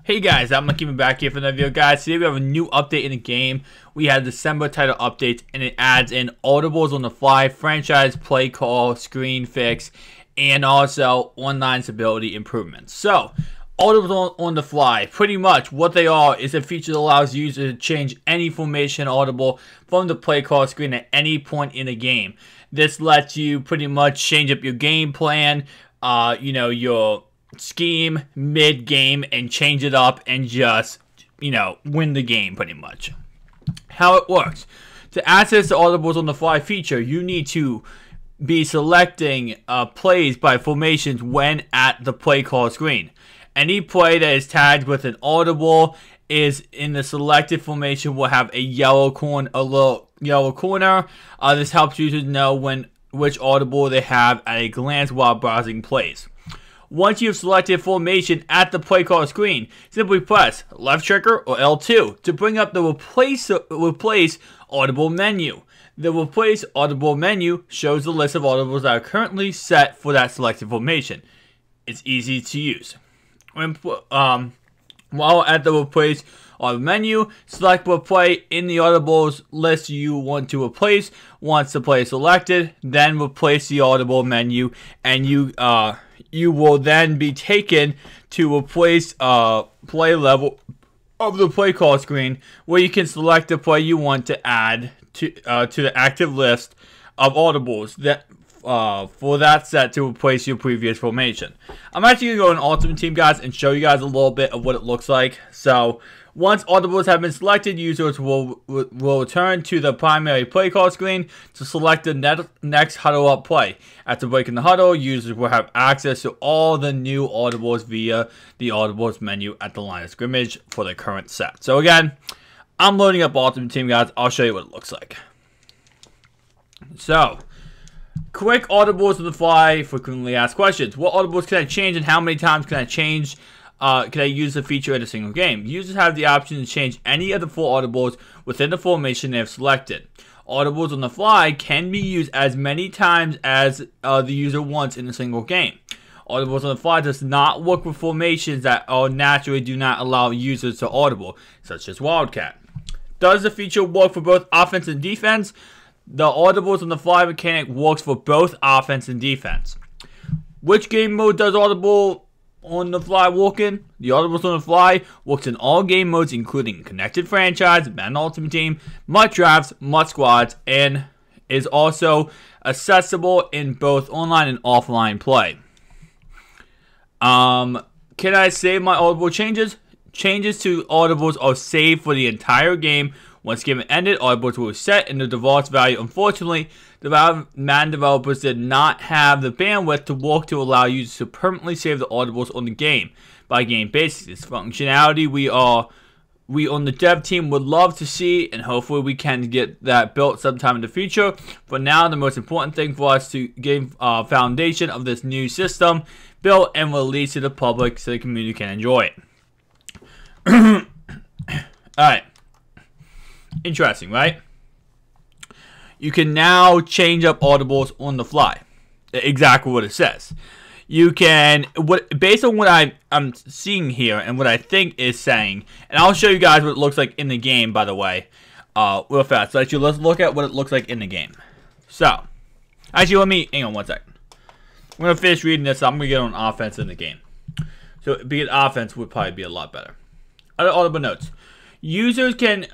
Hey guys, I'm Cain Mack back here for another video. Guys, today we have a new update in the game. We have December title updates, and it adds in audibles on the fly, franchise play call, screen fix, and also online stability improvements. So, audibles on the fly, pretty much what they are is a feature that allows users to change any formation audible from the play call screen at any point in the game. This lets you pretty much change up your game plan, your scheme mid-game and change it up and just, win the game pretty much. How it works. To access the audibles on the fly feature, you need to be selecting plays by formations when at the play call screen. Any play that is tagged with an audible is in the selected formation will have a little yellow corner. This helps users know which audible they have at a glance while browsing plays. Once you've selected formation at the play call screen, simply press left trigger or L2 to bring up the replace audible menu. The replace audible menu shows the list of audibles that are currently set for that selected formation. It's easy to use. While at the replace audible menu, select what play in the audibles list you want to replace. Once the play is selected, then replace the audible menu, and you will then be taken to replace play level of the play call screen, where you can select the play you want to add to the active list of audibles that for that set to replace your previous formation. I'm actually going to go in Ultimate Team, guys, and show you guys a little bit of what it looks like. So, once audibles have been selected, users will return to the primary play call screen to select the next huddle up play. After breaking the huddle, users will have access to all the new audibles via the audibles menu at the line of scrimmage for the current set. So again, I'm loading up Ultimate Team, guys. I'll show you what it looks like. So, quick audibles on the fly, frequently asked questions. What audibles can I change and how many times can I change? Can I use the feature in a single game? Users have the option to change any of the 4 audibles within the formation they have selected. Audibles on the fly can be used as many times as the user wants in a single game. Audibles on the fly does not work with formations that naturally do not allow users to audible, such as Wildcat. Does the feature work for both offense and defense? The audibles on the fly mechanic works for both offense and defense. Which game mode does audible on the fly work in? The audibles on the fly works in all game modes, including Connected Franchise, Madden Ultimate Team, MUT Drafts, MUT Squads, and is also accessible in both online and offline play. Can I save my audible changes? Changes to audibles are saved for the entire game. Once game ended, audibles will set in the default value. Unfortunately, the Madden developers did not have the bandwidth to work to allow users to permanently save the audibles on the game-by-game basis. This functionality we on the dev team would love to see, and hopefully we can get that built sometime in the future. For now, the most important thing for us to get foundation of this new system built and released to the public so the community can enjoy it. Alright. Interesting, right? You can now change up audibles on the fly. Exactly what it says. You can, based on what I'm seeing here and what I think is saying, and I'll show you guys what it looks like in the game, by the way, real fast. So actually, let's look at what it looks like in the game. So, actually, hang on one second. I'm going to finish reading this. I'm going to get on offense in the game. So, being offense would probably be a lot better. Other audible notes. Users can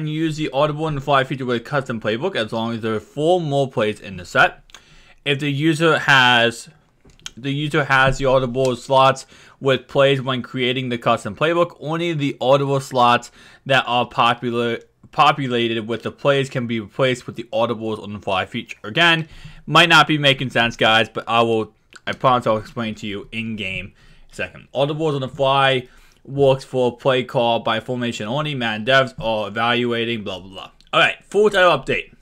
use the audible on the fly feature with a custom playbook as long as there are 4 more plays in the set. If the user has the audible slots with plays when creating the custom playbook, only the audible slots that are populated with the plays can be replaced with the audibles on the fly feature. Again, might not be making sense, guys, but I promise I'll explain to you in game in a second. Audibles on the fly works for play call by formation only. Madden devs are evaluating, blah, blah, blah. Alright, full title update.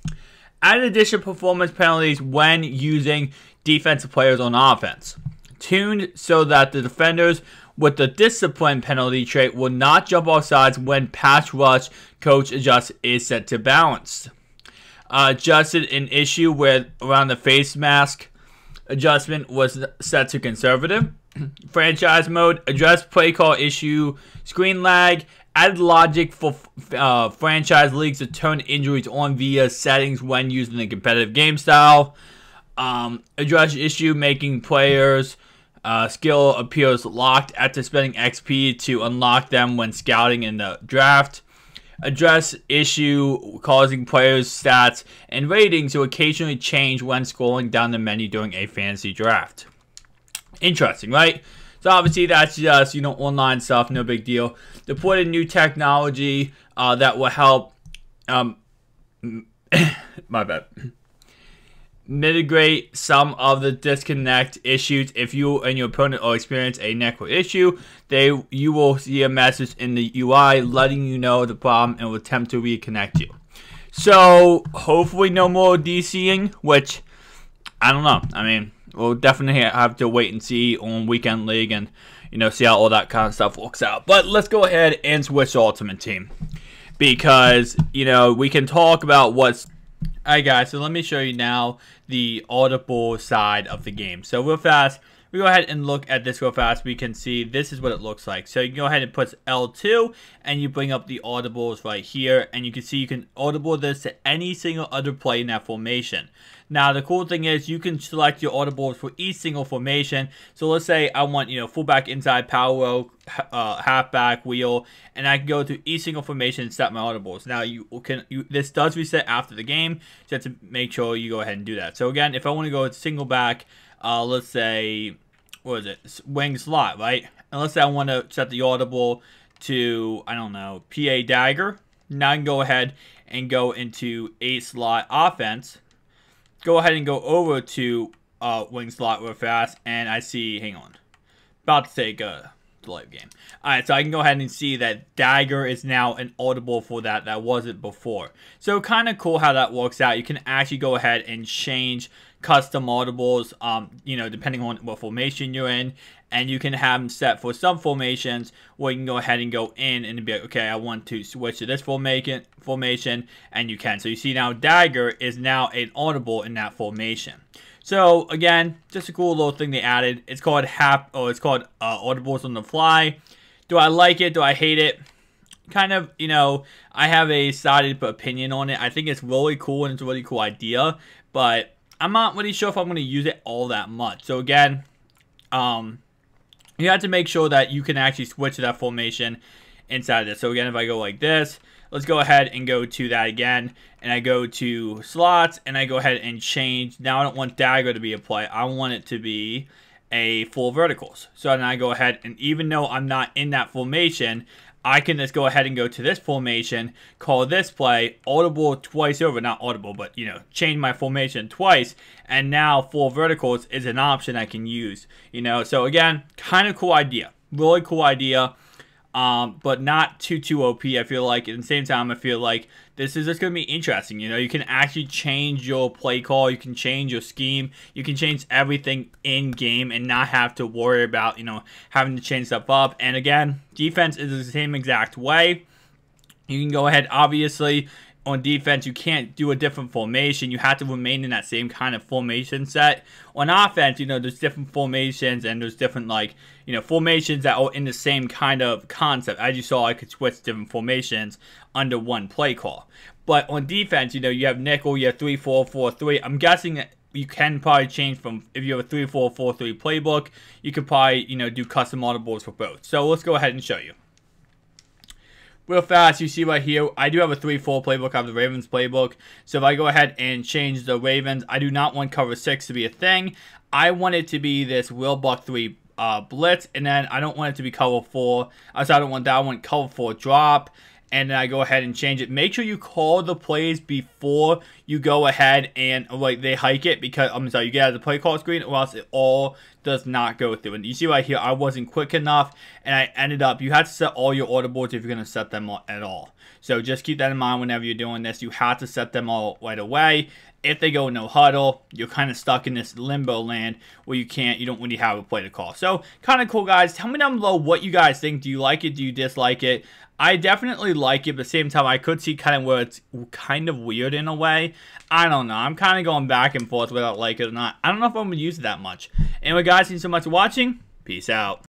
Added additional performance penalties when using defensive players on offense. Tuned so that the defenders with the discipline penalty trait will not jump off sides when pass rush coach adjust is set to balanced. Adjusted an issue where around the face mask adjustment was set to conservative. franchise mode, address play call issue, screen lag, added logic for franchise leagues to turn injuries on via settings when using the competitive game style. Address issue making players skill appears locked after spending XP to unlock them when scouting in the draft. Address issue causing players' stats and ratings to occasionally change when scrolling down the menu during a fantasy draft. Interesting, right? So obviously that's just, online stuff, no big deal. They put in new technology that will help, my bad, mitigate some of the disconnect issues. If you and your opponent will experience a network issue, you will see a message in the UI letting you know the problem and will attempt to reconnect you. So hopefully no more DCing, which I don't know. I mean, we'll definitely have to wait and see on Weekend League and see how all that kind of stuff works out. But let's go ahead and switch to Ultimate Team, because we can talk about what's Alright guys, so let me show you now the Audible side of the game. So real fast, we go ahead and look at this real fast. We can see this is what it looks like. So you can go ahead and put L2 and you bring up the Audibles right here, and you can see you can Audible this to any single other play in that formation. Now the cool thing is you can select your Audibles for each single formation. So let's say I want fullback inside power row, halfback wheel, and I can go to each single formation and set my Audibles. Now this does reset after the game, so you have to make sure you go ahead and do that. So again, if I want to go with single back, let's say, what is it, wing slot, right? And let's say I want to set the Audible to, I don't know, PA dagger. Now I can go ahead and go into a slot offense. Go ahead and go over to wing slot real fast, and I see, hang on, about to take a delay game. Alright, so I can go ahead and see that dagger is now an Audible for that wasn't before. So kind of cool how that works out. You can actually go ahead and change custom Audibles, depending on what formation you're in, and you can have them set for some formations where you can go ahead and go in and be like, okay, I want to switch to this formation, and you can. So you see now dagger is now an Audible in that formation. So again, just a cool little thing they added. It's called Audibles on the fly. Do I like it? Do I hate it? Kind of, I have a sided opinion on it. I think it's really cool and it's a really cool idea, but I'm not really sure if I'm going to use it all that much. So again, you have to make sure that you can actually switch to that formation inside of this. So again, if I go like this, let's go ahead and go to that again, and I go to slots, and I go ahead and change. Now I don't want dagger to be a play. I want it to be a full verticals. So then I go ahead, and even though I'm not in that formation, I can just go ahead and go to this formation, call this play Audible twice over, not Audible, but change my formation twice, and now full verticals is an option I can use. So again, kind of cool idea, really cool idea, but not too OP. I feel like at the same time, I feel like this is just going to be interesting. You can actually change your play call, you can change your scheme, you can change everything in game and not have to worry about having to change stuff up. And again, defense is the same exact way. You can go ahead, obviously on defense you can't do a different formation, you have to remain in that same kind of formation set. On offense, there's different formations, and there's different formations that are in the same kind of concept. As you saw, I could switch different formations under one play call. But on defense, you have nickel, you have 3-4-4-3. I'm guessing that you can probably change from, if you have a 3-4-4-3 playbook, you could probably do custom Audibles for both. So let's go ahead and show you. Real fast, you see right here, I do have a 3-4 playbook. I have the Ravens playbook. So if I go ahead and change the Ravens, I do not want cover 6 to be a thing. I want it to be this Will Buck 3 blitz, and then I don't want it to be cover 4. I don't want that. I want cover 4 drop, and then I go ahead and change it. Make sure you call the plays before you go ahead and they hike it, because you get out of the play call screen, or else it all does not go through. And you see right here, I wasn't quick enough, and I ended up, you have to set all your Audibles if you're going to set them at all. So just keep that in mind whenever you're doing this. You have to set them all right away. If they go no huddle, you're kind of stuck in this limbo land where you don't really have a play to call. So kind of cool, guys. Tell me down below what you guys think. Do you like it? Do you dislike it? I definitely like it, but at the same time, I could see kind of where it's kind of weird in a way. I don't know. I'm kind of going back and forth whether I like it or not. I don't know if I'm going to use it that much. Anyway, guys, thank you so much for watching. Peace out.